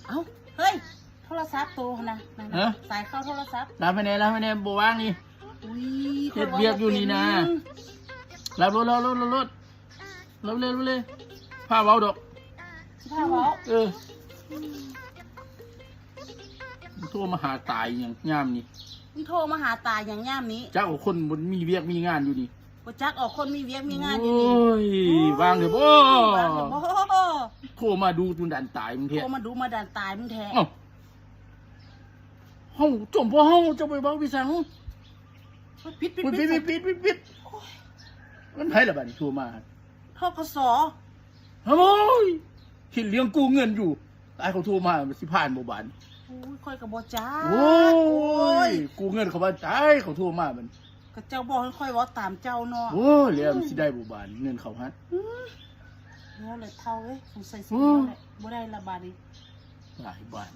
เอ้าเฮ้ยโทรศัพท์โตนะสายเข้าโทรศัพท์รับไปไหนบัวว่างนี่ อุ้ย เฮ็ดเวียกอยู่นี่นะรับรถเลยพาเว้าดอก สิพาเว้าโทรมาหาตายอย่างยามนี้มึงโทรมาหาตาอย่างย่ามนี้จักเอาคนบนมีเวียกมีงานอยู่นี่บ่จักออกคนมีเวียกมีงานอยู่นี่โอ้ยวางเถอะบ่โทรมาดูจนดันตายมึงแท้โทรมาดูมาดันตายมึงแท้เฮาจมพ่อเฮาจะไปเว้าพี่สังปิดมันไผล่ะบัดนี้โทรมาทกส.โอ้ยคิดเลี้ยงกู้เงินอยู่ตายเขาโทรมาสิผ่านบ่บานโอ้ยค่อยก็บ่จักโอ้ยกู้เงินเขาว่าตายเขาโทรมามันก็เจ้าบอกให้ค่อยเว้าตามเจ้าเนาะโอ้ยแล้วสิได้บ่บานเงินเขาฮะแล้วเลยเท่าเอ้ยสงสัยสิบ่ได้ละบาดนี้หลายบาท